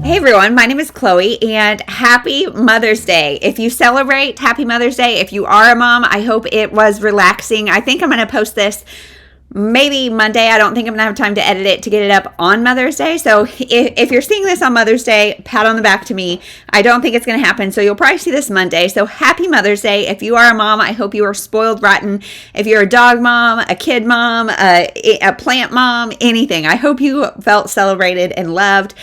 Hey everyone, my name is Chloe and happy Mother's Day. If you celebrate, happy Mother's Day. If you are a mom, I hope it was relaxing. I think I'm going to post this maybe Monday. I don't think I'm going to have time to edit it to get it up on Mother's Day. So if you're seeing this on Mother's Day, pat on the back to me. I don't think it's going to happen. So you'll probably see this Monday. So happy Mother's Day. If you are a mom, I hope you are spoiled rotten. If you're a dog mom, a kid mom, a plant mom, anything, I hope you felt celebrated and loved.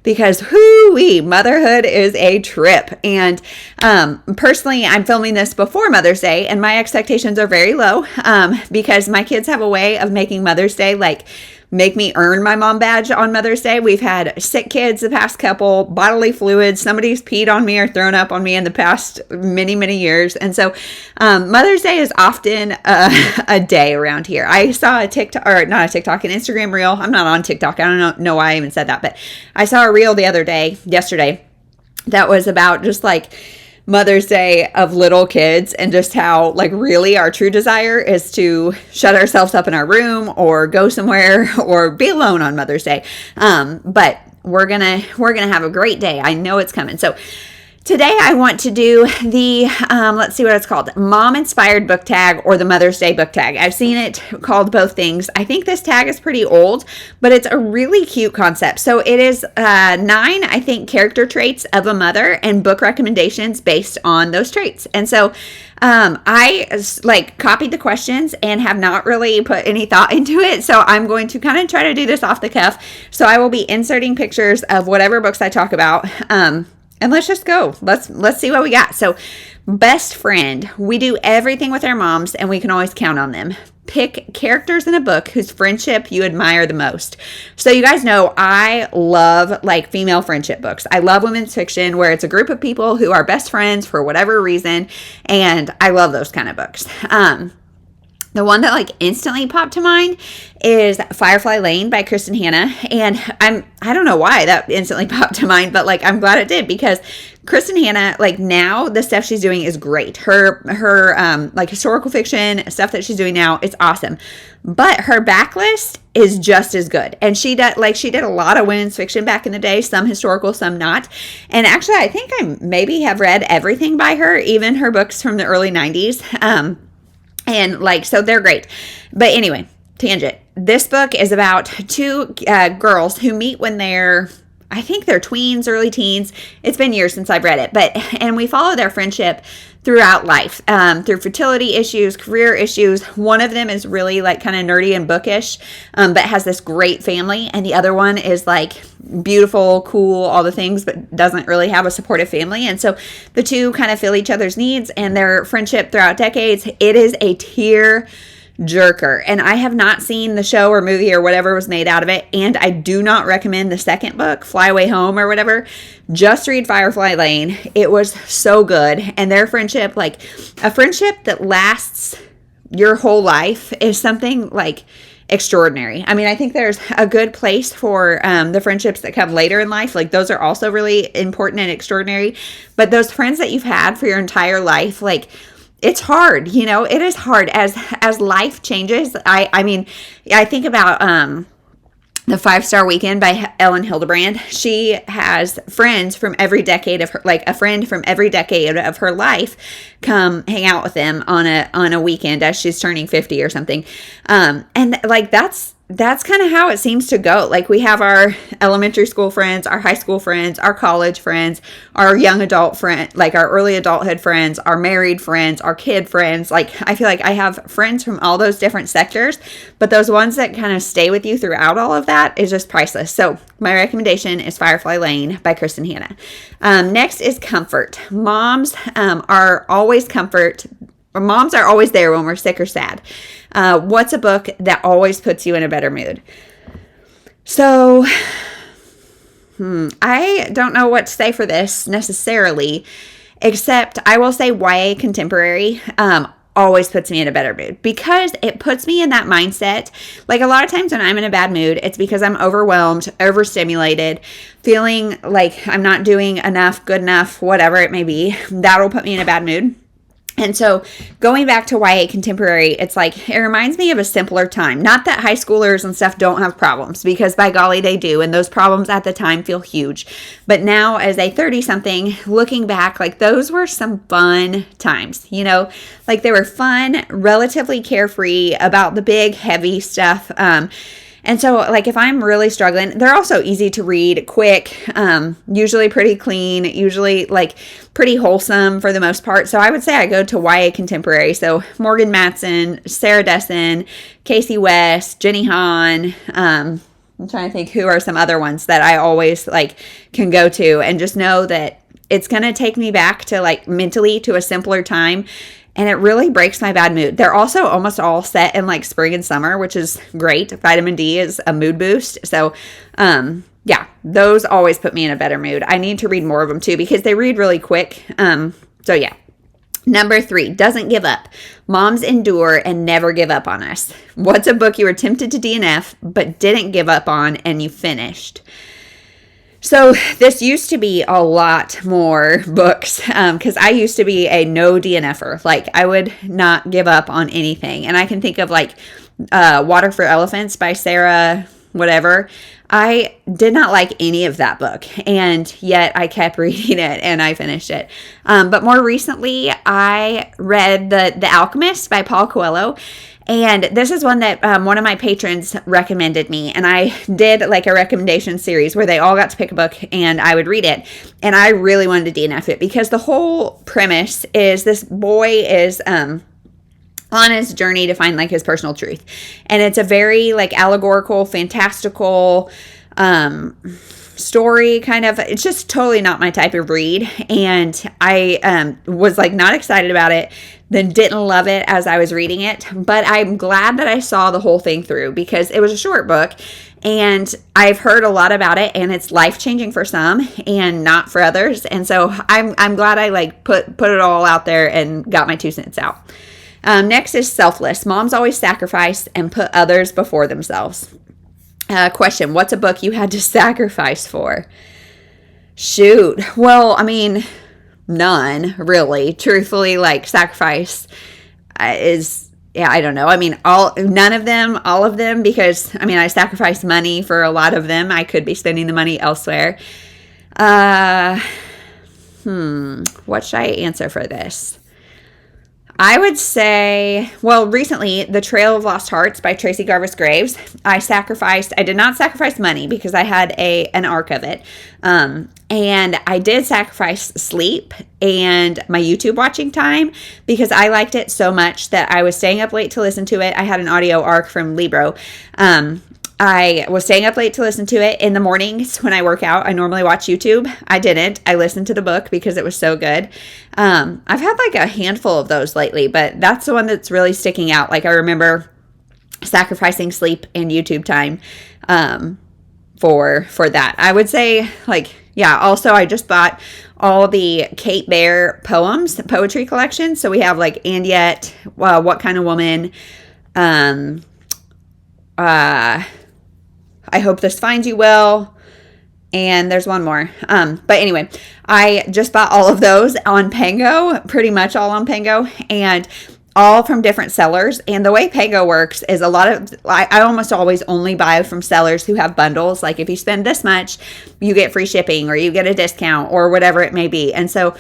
Because whoo-wee, motherhood is a trip. And personally, I'm filming this before Mother's Day, and my expectations are very low because my kids have a way of making Mother's Day make me earn my mom badge on Mother's Day. We've had sick kids the past couple, bodily fluids, somebody's peed on me or thrown up on me in the past many, many years. And so Mother's Day is often a day around here. I saw an Instagram reel. I'm not on TikTok. I don't know why I even said that, but I saw a reel yesterday, that was about just Mother's Day of little kids and just how really our true desire is to shut ourselves up in our room or go somewhere or be alone on Mother's Day. But we're gonna have a great day. I know it's coming. So today I want to do the, let's see what it's called, Mom-Inspired Book Tag or the Mother's Day Book Tag. I've seen it called both things. I think this tag is pretty old, but it's a really cute concept. So it is 9, I think, character traits of a mother and book recommendations based on those traits. And so I copied the questions and have not really put any thought into it. So I'm going to kind of try to do this off the cuff. So I will be inserting pictures of whatever books I talk about. And let's just go. Let's see what we got. So, best friend. We do everything with our moms, and we can always count on them. Pick characters in a book whose friendship you admire the most. So, you guys know I love female friendship books. I love women's fiction where it's a group of people who are best friends for whatever reason, and I love those kind of books. The one that instantly popped to mind is Firefly Lane by Kristen Hanna. And I don't know why that instantly popped to mind, but I'm glad it did because Kristen Hanna, now the stuff she's doing is great. Her historical fiction stuff that she's doing now, it's awesome. But her backlist is just as good. And she did a lot of women's fiction back in the day, some historical, some not. And actually, I think I maybe have read everything by her, even her books from the early 90s. So they're great. But anyway, tangent. This book is about two girls who meet when I think they're tweens, early teens. It's been years since I've read it, and we follow their friendship throughout life, through fertility issues, career issues. One of them is really kind of nerdy and bookish, but has this great family. And the other one is beautiful, cool, all the things, but doesn't really have a supportive family. And so the two kind of fill each other's needs and their friendship throughout decades. It is a tear jerker. And I have not seen the show or movie or whatever was made out of it. And I do not recommend the second book, Fly Away Home or whatever. Just read Firefly Lane. It was so good. And their friendship, a friendship that lasts your whole life, is something extraordinary. I mean, I think there's a good place for the friendships that come later in life. Those are also really important and extraordinary. But those friends that you've had for your entire life, it's hard, it is hard as life changes. I think about the 5-Star Weekend by Ellen Hildebrand. She has friends from every decade of her, a friend from every decade of her life come hang out with them on a weekend as she's turning 50 or something. And that's kind of how it seems to go. We have our elementary school friends, our high school friends, our college friends, our young adult friend, our early adulthood friends, our married friends, our kid friends. I feel like I have friends from all those different sectors, but those ones that kind of stay with you throughout all of that is just priceless. So my recommendation is Firefly Lane by Kristen Hanna. Next is comfort. Moms are always there when we're sick or sad. What's a book that always puts you in a better mood? So, I don't know what to say for this necessarily, except I will say YA contemporary always puts me in a better mood because it puts me in that mindset. A lot of times when I'm in a bad mood, it's because I'm overwhelmed, overstimulated, feeling like I'm not doing enough, good enough, whatever it may be. That'll put me in a bad mood. And so going back to YA contemporary, it's like, it reminds me of a simpler time. Not that high schoolers and stuff don't have problems, because by golly, they do. And those problems at the time feel huge. But now as a 30-something, looking back, like those were some fun times, you know, like they were fun, relatively carefree about the big, heavy stuff. And so, like, if I'm really struggling, they're also easy to read, quick, usually pretty clean, usually, like, pretty wholesome for the most part. So I would say I go to YA contemporary. So Morgan Matson, Sarah Dessen, Casey West, Jenny Han. I'm trying to think who are some other ones that I always, like, can go to and just know that it's going to take me back to, like, mentally to a simpler time. And it really breaks my bad mood. They're also almost all set in like spring and summer, which is great. Vitamin D is a mood boost. So, yeah, those always put me in a better mood. I need to read more of them too, because they read really quick. So yeah. Number 3, doesn't give up. Moms endure and never give up on us. What's a book you were tempted to DNF, but didn't give up on and you finished? So this used to be a lot more books, because I used to be a no DNFer. Like, I would not give up on anything. And I can think of like Water for Elephants by Sarah whatever. I did not like any of that book, and yet I kept reading it and I finished it. But more recently, I read The Alchemist by Paulo Coelho. And this is one that one of my patrons recommended me. And I did like a recommendation series where they all got to pick a book and I would read it. And I really wanted to DNF it, because the whole premise is this boy is on his journey to find like his personal truth. And it's a very like allegorical, fantastical story kind of. It's just totally not my type of read. And I was like not excited about it, then didn't love it as I was reading it. But I'm glad that I saw the whole thing through, because it was a short book and I've heard a lot about it, and it's life-changing for some and not for others. And so I'm glad I like put it all out there and got my 2 cents out. Next is Selfless. Moms always sacrifice and put others before themselves. Question, what's a book you had to sacrifice for? Shoot. Well, I mean, none, really. Truthfully, like, sacrifice is, yeah, I don't know. I mean, none of them, all of them, because, I mean, I sacrificed money for a lot of them. I could be spending the money elsewhere. What should I answer for this? I would say, well, recently, The Trail of Lost Hearts by Tracy Garvis Graves. I did not sacrifice money because I had an arc of it. And I did sacrifice sleep and my YouTube watching time, because I liked it so much that I was staying up late to listen to it. I had an audio arc from Libro. I was staying up late to listen to it. In the mornings when I work out, I normally watch YouTube. I didn't. I listened to the book because it was so good. I've had like a handful of those lately, but that's the one that's really sticking out. Like, I remember sacrificing sleep and YouTube time for that. I would say, like, yeah, also I just bought all the Kate Bear poems, the poetry collection. So we have like And Yet, What Kind of Woman, I Hope This Finds You Well, and there's one more. But anyway, I just bought all of those on Pango, pretty much all on Pango, and all from different sellers. And the way Pango works is I almost always only buy from sellers who have bundles. Like, if you spend this much, you get free shipping or you get a discount or whatever it may be. And so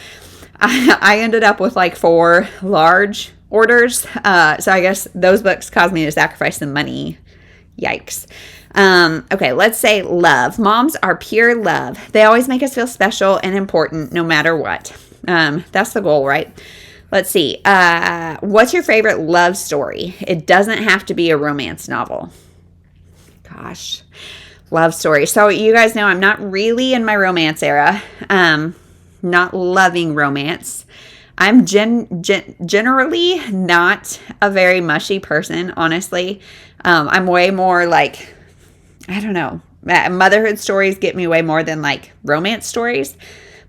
I ended up with like 4 large orders. So I guess those books caused me to sacrifice some money. Yikes. Okay, let's say love. Moms are pure love. They always make us feel special and important no matter what. That's the goal, right? Let's see. What's your favorite love story? It doesn't have to be a romance novel. Gosh, love story. So you guys know I'm not really in my romance era. Not loving romance. I'm generally not a very mushy person, honestly. I'm way more like, I don't know, motherhood stories get me way more than like romance stories.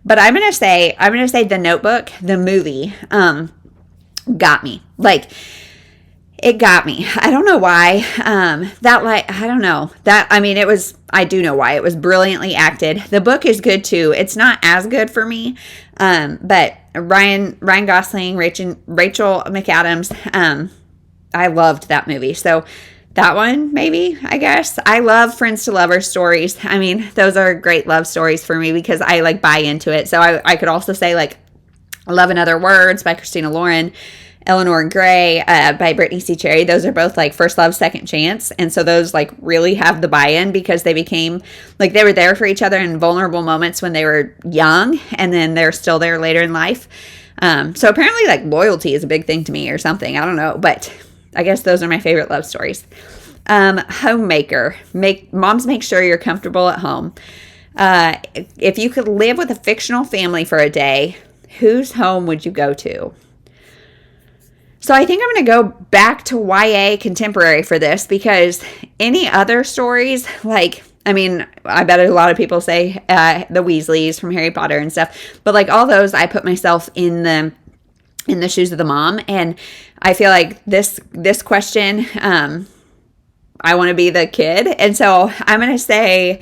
But I'm going to say The Notebook, the movie, got me. Like, it got me. I don't know why. I do know why. It was brilliantly acted. The book is good too. It's not as good for me. But Ryan Gosling, Rachel McAdams, I loved that movie. So that one, maybe, I guess. I love Friends to Lovers stories. I mean, those are great love stories for me because I like buy into it. So I could also say like Love in Other Words by Christina Lauren, Eleanor and Gray by Brittany C. Cherry. Those are both like first love, second chance. And so those like really have the buy-in because they became like they were there for each other in vulnerable moments when they were young, and then they're still there later in life. So apparently like loyalty is a big thing to me or something. I don't know, but I guess those are my favorite love stories. Homemaker. Moms make sure you're comfortable at home. If you could live with a fictional family for a day, whose home would you go to? So I think I'm going to go back to YA contemporary for this because any other stories, like, I mean, I bet a lot of people say the Weasleys from Harry Potter and stuff, but like all those, I put myself in the shoes of the mom, and I feel like this question, I want to be the kid, and so I'm going to say,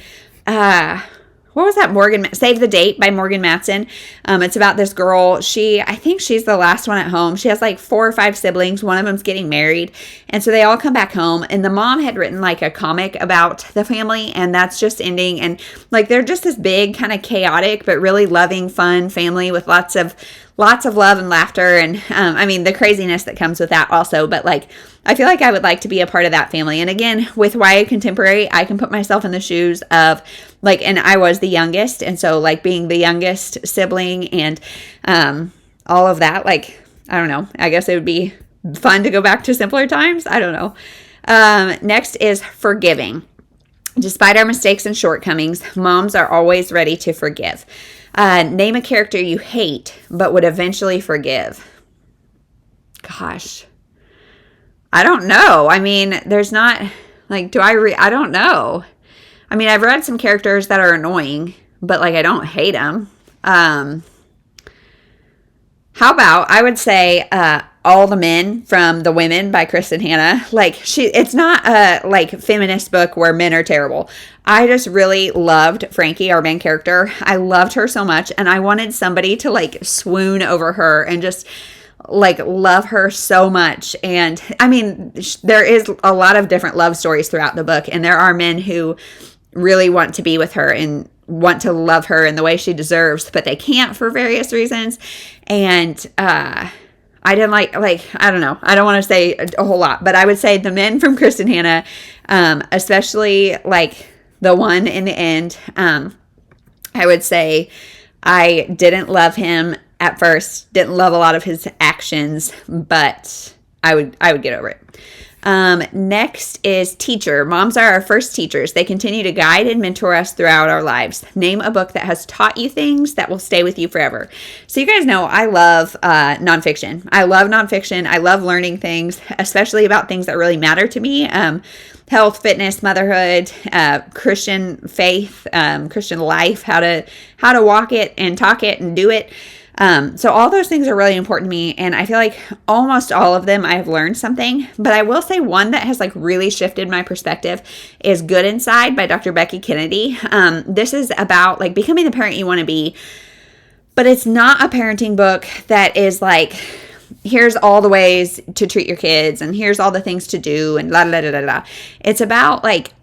what was that? Save the Date by Morgan Matson. It's about this girl. I think she's the last one at home. She has like 4 or 5 siblings. One of them's getting married. And so they all come back home. And the mom had written like a comic about the family. And that's just ending. And like they're just this big kind of chaotic but really loving, fun family with lots of love and laughter. And I mean, the craziness that comes with that also. But like, I feel like I would like to be a part of that family. And again, with YA contemporary, I can put myself in the shoes of like, and I was the youngest. And so like being the youngest sibling and all of that, like, I don't know. I guess it would be fun to go back to simpler times. I don't know. Next is forgiving. Despite our mistakes and shortcomings, moms are always ready to forgive. Name a character you hate but would eventually forgive. Gosh. I don't know. I mean, there's not, like, I don't know. I mean, I've read some characters that are annoying, but, like, I don't hate them. How about, I would say, All the Men from The Women by Kristen Hanna. Like, it's not a, like, feminist book where men are terrible. I just really loved Frankie, our main character. I loved her so much, and I wanted somebody to, like, swoon over her and just like love her so much. And I mean, there is a lot of different love stories throughout the book, and there are men who really want to be with her and want to love her in the way she deserves, but they can't for various reasons. And I didn't like I don't know, I don't want to say a whole lot, but I would say the men from Kristen Hanna, especially like the one in the end, I would say I didn't love him at first, didn't love a lot of his actions, but I would get over it. Next is teacher. Moms are our first teachers. They continue to guide and mentor us throughout our lives. Name a book that has taught you things that will stay with you forever. So you guys know I love nonfiction. I love nonfiction. I love learning things, especially about things that really matter to me. Health, fitness, motherhood, Christian faith, Christian life, how to walk it and talk it and do it. So all those things are really important to me, and I feel like almost all of them I've learned something, but I will say one that has like really shifted my perspective is Good Inside by Dr. Becky Kennedy. This is about like becoming the parent you want to be, but it's not a parenting book that is like, here's all the ways to treat your kids and here's all the things to do and la la la la la. It's about like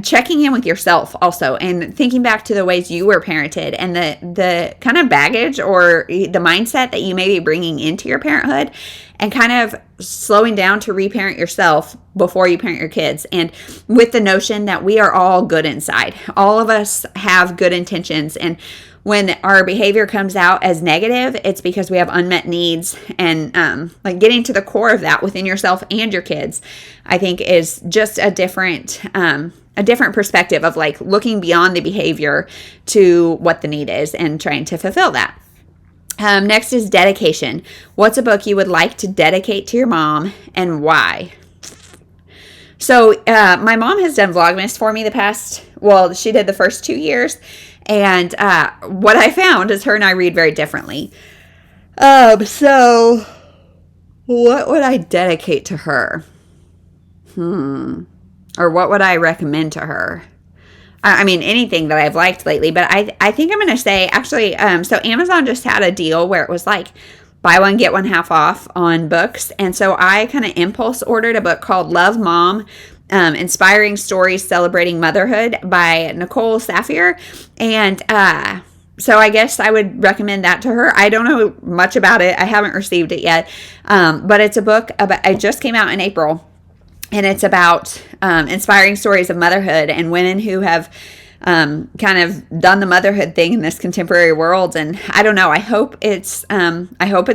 checking in with yourself also and thinking back to the ways you were parented and the kind of baggage or the mindset that you may be bringing into your parenthood, and kind of slowing down to reparent yourself before you parent your kids. And with the notion that we are all good inside. All of us have good intentions, and when our behavior comes out as negative, it's because we have unmet needs. And like getting to the core of that within yourself and your kids, I think is just a different perspective of like looking beyond the behavior to what the need is and trying to fulfill that. Next is dedication. What's a book you would like to dedicate to your mom and why? So my mom has done Vlogmas for me she did the first 2 years. And what I found is her and I read very differently. So what would I dedicate to her? Or what would I recommend to her? I mean, anything that I've liked lately, but I think I'm going to say, actually, so Amazon just had a deal where it was like buy one, get one half off on books. And so I kind of impulse ordered a book called Love Mom, Inspiring Stories Celebrating Motherhood by Nicole Safier. And so I guess I would recommend that to her. I don't know much about it. I haven't received it yet. But it's a book about, it just came out in April. And it's about inspiring stories of motherhood and women who have kind of done the motherhood thing in this contemporary world. And I don't know. I hope it's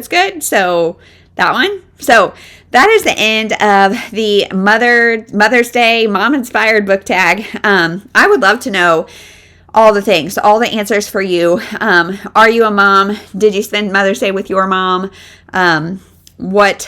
good. So that one. So that is the end of the Mother's Day mom inspired book tag. I would love to know all the things, all the answers for you. Are you a mom? Did you spend Mother's Day with your mom? What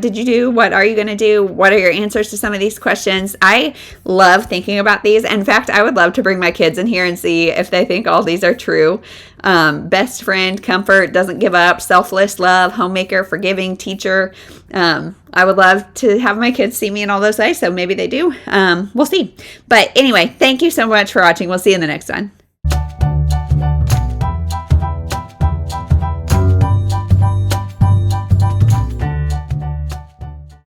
did you do? What are you going to do? What are your answers to some of these questions? I love thinking about these. In fact, I would love to bring my kids in here and see if they think all these are true. Best friend, comfort, doesn't give up, selfless, love, homemaker, forgiving, teacher. I would love to have my kids see me in all those ways, so maybe they do. We'll see. But anyway, thank you so much for watching. We'll see you in the next one.